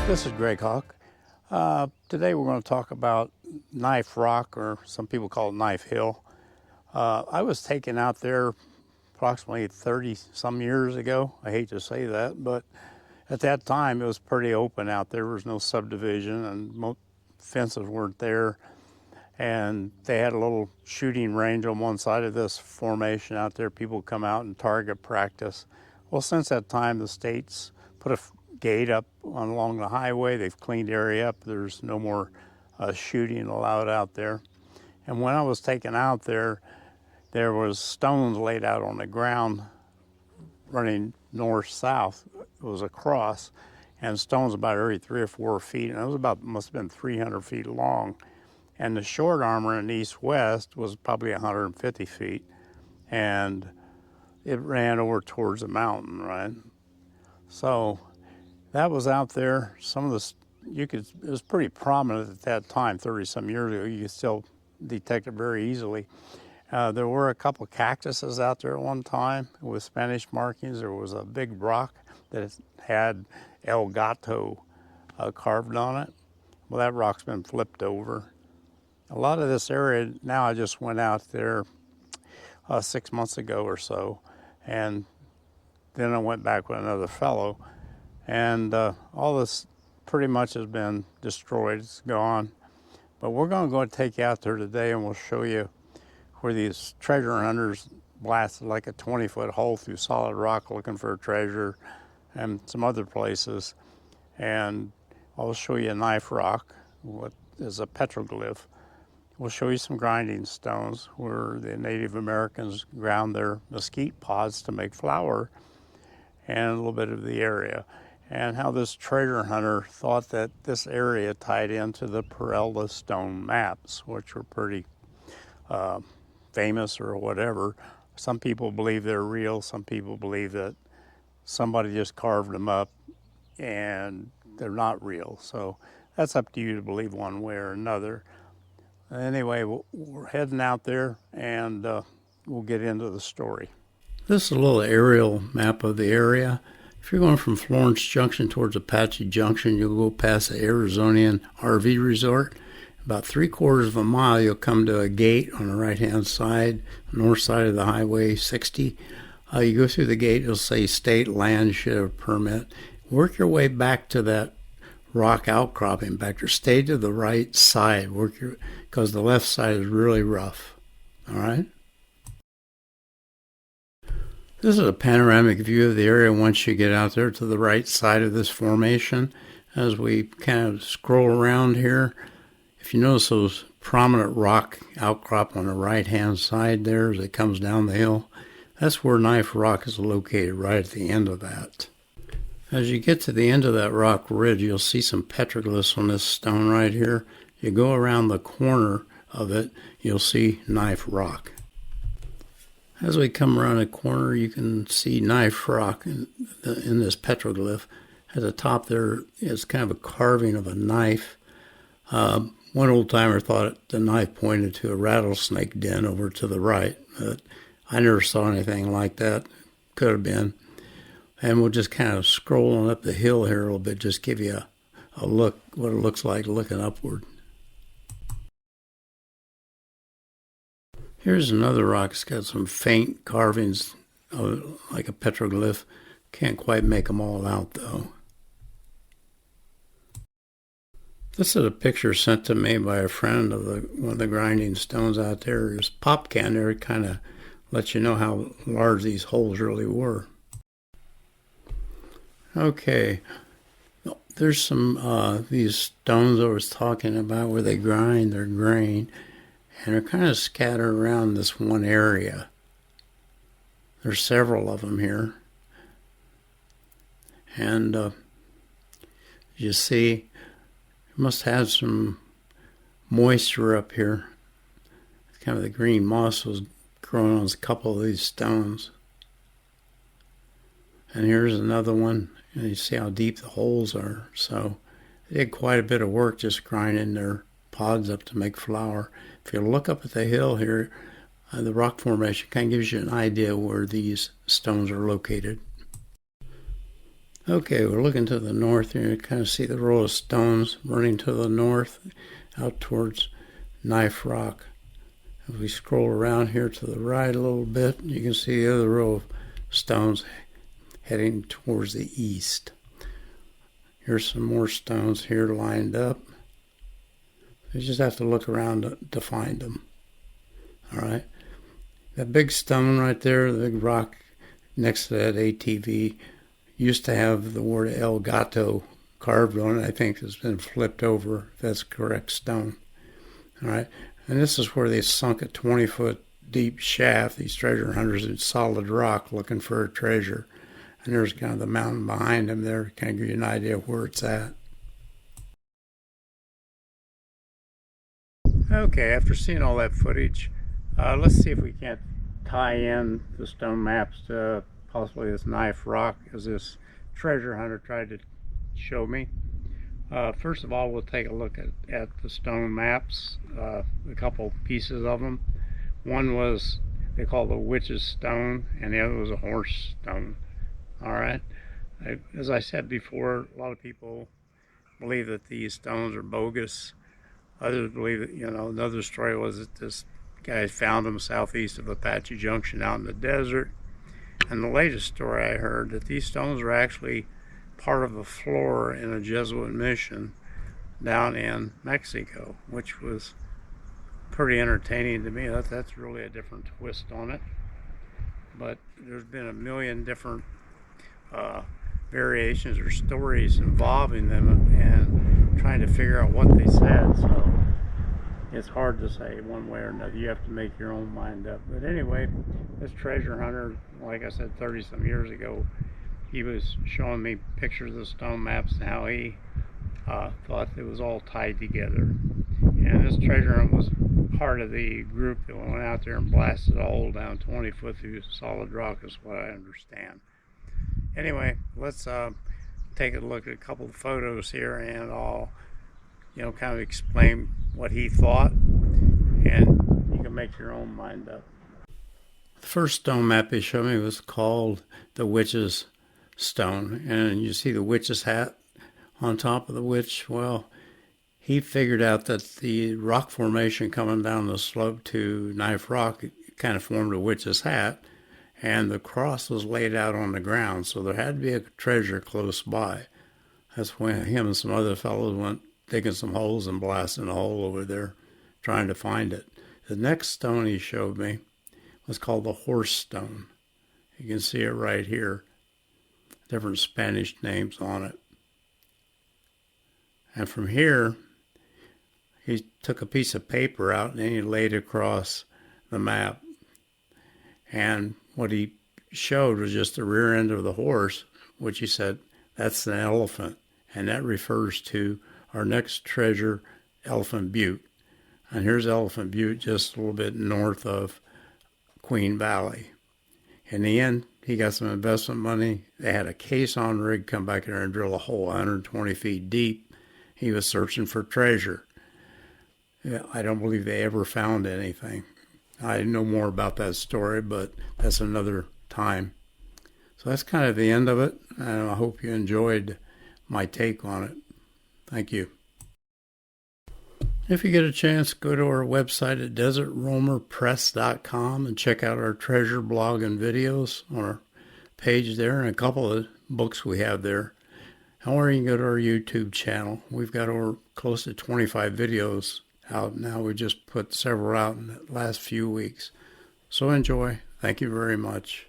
This is Greg Hawk. Today we're going to talk about Knife Rock, or some people call it Knife Hill. I was taken out there approximately 30 some years ago. I hate to say that, but at that time it was pretty open out there. There was no subdivision and fences weren't there. And they had a little shooting range on one side of this formation out there. People come out and target practice. Well, since that time, the state's put a gate up along the highway. They've cleaned the area up. There's no more shooting allowed out there. And when I was taken out there, there was stones laid out on the ground running north-south. It was a cross, and stones about every 3 or 4 feet, and it was about, must have been 300 feet long. And the short armor in east-west was probably 150 feet, and it ran over towards the mountain, right? So that was out there. Some of this, it was pretty prominent at that time, 30-some years ago. You could still detect it very easily. There were a couple of cactuses out there at one time with Spanish markings. There was a big rock that had El Gato carved on it. Well, that rock's been flipped over. A lot of this area now, I just went out there 6 months ago or so, and then I went back with another fellow, and all this pretty much has been destroyed. It's gone. But we're going to go and take you out there today, and we'll show you where these treasure hunters blasted like a 20-foot hole through solid rock looking for a treasure, and some other places. And I'll show you a Knife Rock, what is a petroglyph. We'll show you some grinding stones where the Native Americans ground their mesquite pods to make flour, and a little bit of the area, and how this treasure hunter thought that this area tied into the Peralta Stone maps, which were pretty famous or whatever. Some people believe they're real. Some people believe that somebody just carved them up and they're not real. So that's up to you to believe one way or another. Anyway, we're heading out there, and we'll get into the story. This is a little aerial map of the area. If you're going from Florence Junction towards Apache Junction, you'll go past the Arizonian RV Resort. About 3/4 of a mile, you'll come to a gate on the right-hand side, north side of the Highway 60. You go through the gate, it'll say State Land Should Have Permit. Work your way back to that rock outcropping back there. Stay to the right side, because the left side is really rough. All right? This is a panoramic view of the area once you get out there to the right side of this formation. As we kind of scroll around here, if you notice those prominent rock outcrop on the right-hand side there as it comes down the hill, that's where Knife Rock is located, right at the end of that. As you get to the end of that rock ridge, you'll see some petroglyphs on this stone right here. You go around the corner of it, you'll see Knife Rock. As we come around the corner, you can see Knife Rock in this petroglyph. At the top there is kind of a carving of a knife. One old timer thought the knife pointed to a rattlesnake den over to the right, but I never saw anything like that. Could have been. And we'll just kind of scroll on up the hill here a little bit, just give you a look, what it looks like looking upward. Here's another rock. It's got some faint carvings like a petroglyph. Can't quite make them all out, though. This is a picture sent to me by a friend of one of the grinding stones out there. There's pop can there. It kind of lets you know how large these holes really were. Okay, there's some these stones I was talking about where they grind their grain, and they're kind of scattered around this one area. There's several of them here, and you see, it must have some moisture up here. Kind of the green moss was growing on a couple of these stones. And here's another one. And you see how deep the holes are. So they did quite a bit of work just grinding their pods up to make flour. If you look up at the hill here, the rock formation kind of gives you an idea where these stones are located. Okay, we're looking to the north here. You kind of see the row of stones running to the north out towards Knife Rock. If we scroll around here to the right a little bit, you can see the other row of stones heading towards the east. Here's some more stones here lined up. You just have to look around to find them. All right. That big stone right there, the big rock next to that ATV, used to have the word El Gato carved on it. I think it's been flipped over, if that's the correct stone. All right. And this is where they sunk a 20-foot deep shaft, these treasure hunters, in solid rock looking for a treasure. And there's kind of the mountain behind them there, kind of give you an idea of where it's at. Okay, after seeing all that footage, let's see if we can't tie in the stone maps to possibly this Knife Rock, as this treasure hunter tried to show me. First of all, we'll take a look at the stone maps, a couple pieces of them. One was, they call the Witch's Stone, and the other was a Horse Stone. All right. As I said before, a lot of people believe that these stones are bogus. Others believe that, another story was that this guy found them southeast of Apache Junction out in the desert. And the latest story I heard, that these stones are actually part of a floor in a Jesuit mission down in Mexico, which was pretty entertaining to me. That's really a different twist on it. But there's been a million different variations or stories involving them and trying to figure out what they said, so it's hard to say one way or another. You have to make your own mind up. But anyway, this treasure hunter, like I said, 30-some years ago, he was showing me pictures of the stone maps and how he thought it was all tied together. And this treasure hunt was part of the group that went out there and blasted a hole down 20 foot through solid rock, is what I understand. Anyway, let's take a look at a couple of photos here, and I'll kind of explain what he thought, and you can make your own mind up. The first stone map he showed me was called the Witch's Stone, and you see the witch's hat on top of the witch. Well, he figured out that the rock formation coming down the slope to Knife Rock kind of formed a witch's hat, and the cross was laid out on the ground, so there had to be a treasure close by. That's when him and some other fellows went digging some holes and blasting a hole over there, trying to find it. The next stone he showed me was called the Horse Stone. You can see it right here, different Spanish names on it. And from here, he took a piece of paper out and then he laid it across the map. And what he showed was just the rear end of the horse, which he said, that's an elephant. And that refers to our next treasure, Elephant Butte. And here's Elephant Butte, just a little bit north of Queen Valley. In the end, he got some investment money. They had a caisson rig come back there and drill a hole 120 feet deep. He was searching for treasure. I don't believe they ever found anything. I know more about that story, but that's another time. So that's kind of the end of it, and I hope you enjoyed my take on it. Thank you. If you get a chance, go to our website at desertroamerpress.com and check out our treasure blog and videos on our page there, and a couple of books we have there. Or you can go to our YouTube channel. We've got over close to 25 videos out now. We just put several out in the last few weeks. So enjoy. Thank you very much.